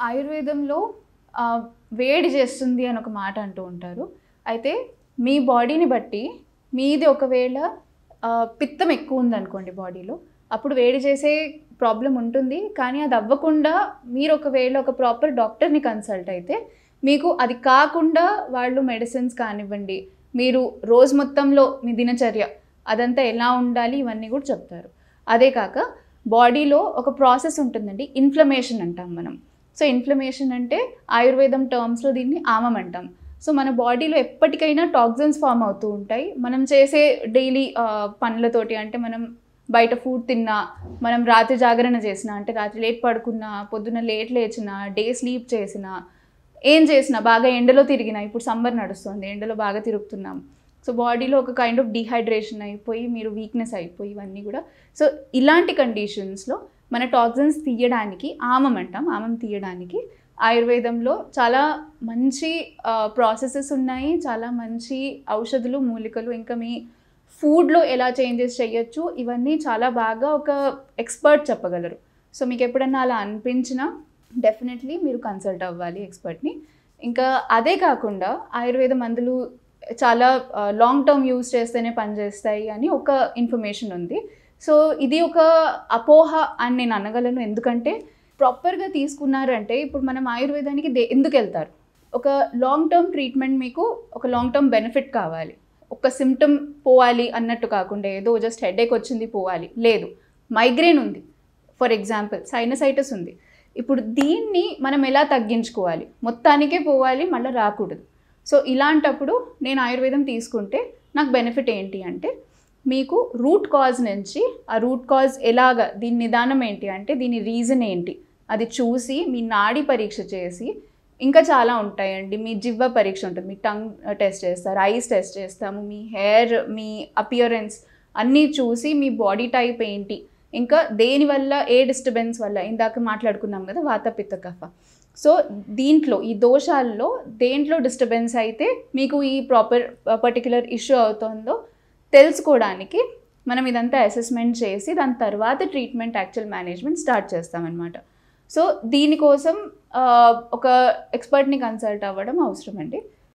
ఆయుర్వేదంలో వేడి చేస్తుంది అని ఒక మాట అంటూ ఉంటారు. అయితే మీ బాడీని బట్టి మీది ఒకవేళ పిత్తం ఎక్కువ ఉందనుకోండి బాడీలో, అప్పుడు వేడి చేసే ప్రాబ్లం ఉంటుంది. కానీ అది అవ్వకుండా మీరు ఒకవేళ ఒక ప్రాపర్ డాక్టర్ని కన్సల్ట్ అయితే మీకు అది కాకుండా వాళ్ళు మెడిసిన్స్ కానివ్వండి, మీరు రోజు మొత్తంలో మీ దినచర్య అదంతా ఎలా ఉండాలి ఇవన్నీ కూడా చెప్తారు. అదే కాక బాడీలో ఒక ప్రాసెస్ ఉంటుందండి, ఇన్ఫ్లమేషన్ అంటాం మనం. సో ఇన్ఫ్లమేషన్ అంటే ఆయుర్వేదం టర్మ్స్లో దీన్ని ఆమం అంటాం. సో మన బాడీలో ఎప్పటికైనా టాక్సిన్స్ ఫామ్ అవుతూ ఉంటాయి. మనం చేసే డైలీ పనులతోటి, అంటే మనం బయట ఫుడ్ తిన్నా, మనం రాత్రి జాగరణ చేసినా, అంటే రాత్రి లేట్ పడుకున్నా, పొద్దున్న లేట్ లేచినా, డే స్లీప్ చేసినా, ఏం చేసినా, బాగా ఎండలో తిరిగినా, ఇప్పుడు సమ్మర్ నడుస్తుంది, ఎండలో బాగా తిరుగుతున్నాం, సో బాడీలో ఒక కైండ్ ఆఫ్ డిహైడ్రేషన్ అయిపోయి మీరు వీక్నెస్ అయిపోయి ఇవన్నీ కూడా. సో ఇలాంటి కండిషన్స్లో మన టాక్సిన్స్ తీయడానికి ఆమం అంటాం. ఆమం తీయడానికి ఆయుర్వేదంలో చాలా మంచి ప్రాసెసెస్ ఉన్నాయి, చాలా మంచి ఔషధులు, మూలికలు, ఇంకా మీ ఫుడ్లో ఎలా చేంజెస్ చేయొచ్చు ఇవన్నీ చాలా బాగా ఒక ఎక్స్పర్ట్ చెప్పగలరు. సో మీకు ఎప్పుడన్నా అలా అనిపించినా డెఫినెట్లీ మీరు కన్సల్ట్ అవ్వాలి ఎక్స్పర్ట్ని. ఇంకా అదే కాకుండా ఆయుర్వేద మందులు చాలా లాంగ్ టర్మ్ యూజ్ చేస్తేనే పనిచేస్తాయి అని ఒక ఇన్ఫర్మేషన్ ఉంది. సో ఇది ఒక అపోహ అని నేను అనగలను. ఎందుకంటే ప్రాపర్గా తీసుకున్నారంటే, ఇప్పుడు మనం ఆయుర్వేదానికి ఎందుకు వెళ్తారు? ఒక లాంగ్ టర్మ్ ట్రీట్మెంట్, మీకు ఒక లాంగ్ టర్మ్ బెనిఫిట్ కావాలి. ఒక సిమ్టమ్ పోవాలి అన్నట్టు కాకుండా ఏదో జస్ట్ హెడేక్ వచ్చింది పోవాలి లేదు. మైగ్రేన్ ఉంది ఫర్ ఎగ్జాంపుల్, సైనసైటిస్ ఉంది. ఇప్పుడు దీన్ని మనం ఎలా తగ్గించుకోవాలి? మొత్తానికే పోవాలి, మళ్ళీ రాకూడదు. సో ఇలాంటప్పుడు నేను ఆయుర్వేదం తీసుకుంటే నాకు బెనిఫిట్ ఏంటి అంటే, మీకు రూట్ కాజ్ నుంచి, ఆ రూట్ కాజ్ ఎలాగ, దీని నిదానం ఏంటి అంటే దీని రీజన్ ఏంటి అది చూసి, మీ నాడి పరీక్ష చేసి, ఇంకా చాలా ఉంటాయండి, మీ జివ్వ పరీక్ష ఉంటుంది, మీ టంగ్ టెస్ట్ చేస్తారు, ఐస్ టెస్ట్ చేస్తాము, మీ హెయిర్, మీ అపియరెన్స్ అన్నీ చూసి, మీ బాడీ టైప్ ఏంటి, ఇంకా దేనివల్ల ఏ డిస్టర్బెన్స్ వల్ల, ఇందాక మాట్లాడుకున్నాం కదా వాత పిత్త కఫ. సో దీంట్లో ఈ దోషాల్లో దేంట్లో డిస్టర్బెన్స్ అయితే మీకు ఈ పర్టిక్యులర్ ఇష్యూ అవుతుందో తెలుసుకోవడానికి మనం ఇదంతా అసెస్మెంట్ చేసి దాని తర్వాత ట్రీట్మెంట్, యాక్చువల్ మేనేజ్మెంట్ స్టార్ట్ చేస్తామన్నమాట. సో దీనికోసం ఒక ఎక్స్పర్ట్ని కన్సల్ట్ అవ్వడం అవసరం అండి.